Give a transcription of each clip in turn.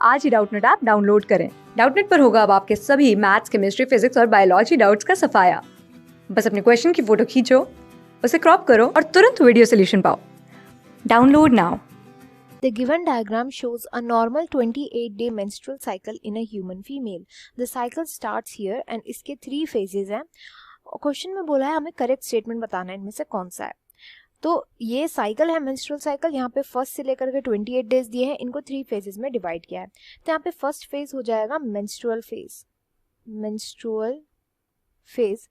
आज ही Doubtnut app download करें। Doubtnut पर होगा अब आपके सभी मैथ्स, केमिस्ट्री, फिजिक्स और बायोलॉजी डाउट्स का सफाया। बस अपने क्वेश्चन की फोटो खींचो, उसे क्रॉप करो और तुरंत वीडियो सोल्यूशन पाओ। Download now. The given diagram shows a normal 28-day menstrual cycle in a human female. The cycle starts here and इसके 3 phases हैं। क्वेश्चन में बोला है हमें करेक्ट स्टेटमेंट बताना है इनमें से कौन सा है। तो ये साइकिल है मेंस्ट्रुअल साइकिल, यहाँ पे फर्स्ट से लेकर के 28 डेज दिए हैं, इनको 3 फेजेस में डिवाइड किया है। तो यहाँ पे फर्स्ट फेज हो जाएगा मेंस्ट्रुअल फेज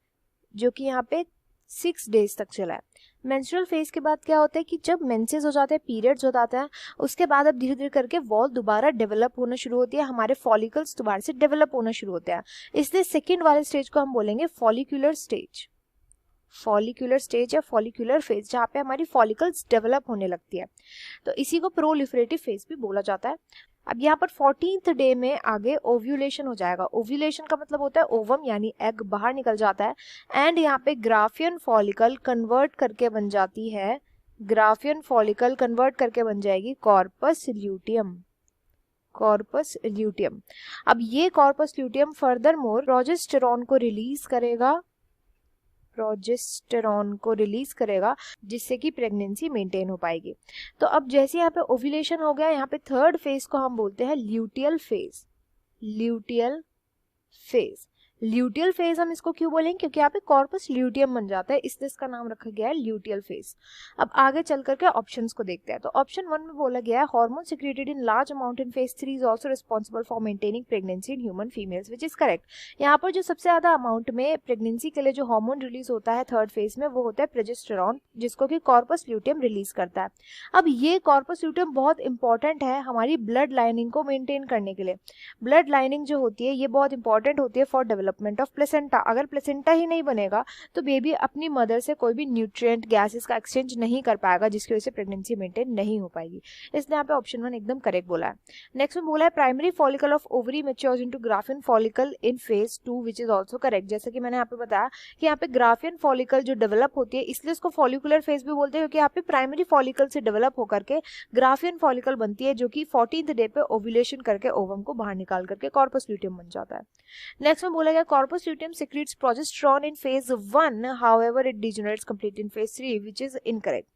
जो कि यहाँ पे 6 डेज तक चला है। मेंस्ट्रुअल फेज के बाद क्या होता है कि जब मेंसेस हो जाते हैं, पीरियड्स हो जाता है, उसके बाद अब धीरे धीरे करके वॉल दोबारा डेवलप होना शुरू होती है, हमारे फॉलिकल्स दोबारा से डेवलप होना शुरू होते हैं। इसलिए सेकेंड वाले स्टेज को हम बोलेंगे फॉलिक्यूलर स्टेज या फॉलिक्यूलर फेज, जहाँ पे हमारी फॉलिकल्स डेवलप होने लगती है। तो इसी को प्रोलिफरेटिव फेज भी बोला जाता है। अब यहाँ पर 14th डे में आगे ओव्यूलेशन हो जाएगा। ओव्यूलेशन का मतलब होता है ओवम यानी एग बाहर निकल जाता है एंड यहाँ पे ग्राफियन फॉलिकल कन्वर्ट करके बन जाती है, कॉर्पस ल्यूटियम। अब ये corpus luteum further more progesterone को रिलीज करेगा जिससे कि प्रेगनेंसी मेंटेन हो पाएगी। तो अब जैसे यहाँ पे ओव्यूलेशन हो गया, यहाँ पे थर्ड फेज को हम बोलते हैं ल्यूटियल फेज हम इसको क्यों बोलेंगे, क्योंकि यहाँ पे कॉर्पस ल्यूटियम बन जाता है, इसलिए इसका नाम रखा गया है ल्यूटियल फेज। अब आगे चल करके ऑप्शंस को देखते हैं। तो ऑप्शन 1 में बोला गया है hormone secreted in large amount in phase 3 is also responsible for maintaining pregnancy in human females, which is correct. यहाँ पर जो सबसे ज्यादा अमाउंट में प्रेगनेंसी के लिए जो हार्मोन रिलीज होता है थर्ड फेज में, वो होता है प्रोजेस्टेरॉन, जिसको कि कॉर्पस ल्यूटियम रिलीज करता है। अब ये कॉर्पस ल्यूटियम बहुत इंपॉर्टेंट है हमारी ब्लड लाइनिंग को मेंटेन करने के लिए। ब्लड लाइनिंग जो होती है ये बहुत इंपॉर्टेंट होती है फॉर डेवलपमेंट ऑफ प्लेसेंटा। अगर प्लेसेंटा ही नहीं बनेगा तो बेबी अपनी मदर से कोई भी न्यूट्रिएंट गैसेस का एक्सचेंज नहीं कर पाएगा, जिसकी वजह से प्रेगनेंसी मेंटेन नहीं हो पाएगी। इसलिए यहाँ पे ऑप्शन 1 एकदम करेक्ट बोला है। नेक्स्ट में बोला है primary follicle of ovary matures into Graafian follicle in phase 2 which is also correct. जैसे कि मैंने यहाँ पे बताया कि यहाँ पे ग्राफियन फॉलिकल जो डेवलप होती है, इसलिए इसको फॉलिकुलर फेज भी बोलते हैं, क्योंकि यहाँ पे प्राइमरी फॉलिकल से डेवलप होकर के ग्राफियन फॉलिकल बनती है, जो कि 14th डे पे ओव्यूलेशन करके ओवम को बाहर निकाल करके कॉर्पस ल्यूटियम बन जाता है। नेक्स्ट में बोला गया corpus luteum secretes progesterone in phase 1, however it degenerates completely in phase 3, which is incorrect.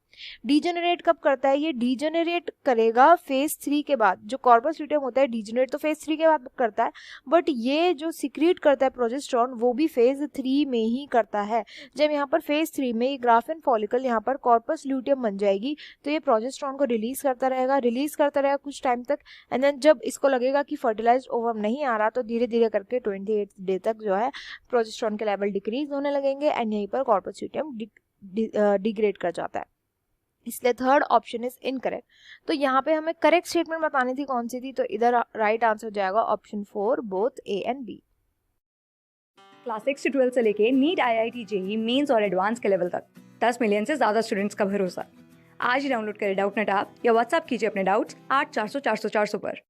Degenerate कब करता है, ये डीजेनरेट करेगा फेज 3 के बाद। जो कॉर्पस ल्यूटियम होता है डीजेनरेट तो फेज 3 के बाद करता है, बट ये जो सीक्रेट करता है प्रोजेस्टेरॉन वो भी फेज 3 में ही करता है। जब यहाँ पर फेज 3 में ये ग्राफियन फॉलिकल यहाँ पर कॉर्पस ल्यूटियम बन जाएगी तो ये प्रोजेस्टेरॉन को रिलीज करता रहेगा कुछ टाइम तक, एंड देन जब इसको लगेगा कि फर्टिलाइज्ड ओवम नहीं आ रहा तो धीरे धीरे करके 28 डे तक जो है प्रोजेस्टेरॉन के लेवल डिक्रीज होने लगेंगे एंड यहीं पर कॉर्पस ल्यूटियम डिग्रेड कर जाता है। इसलिए थर्ड ऑप्शन इज इनकरेक्ट। तो यहाँ पे हमें करेक्ट स्टेटमेंट बतानी थी, कौन सी थी, तो इधर राइट आंसर हो जाएगा option 4 both A and B. Class 6 से 12 से लेके नीट, IIT, JEE मेंस और एडवांस के लेवल तक 10 मिलियन से ज्यादा स्टूडेंट्स का भरोसा। आज ही डाउनलोड करें डाउटनेट ऐप या व्हाट्सएप कीजिए अपने डाउट्स 8400 400 400 पर।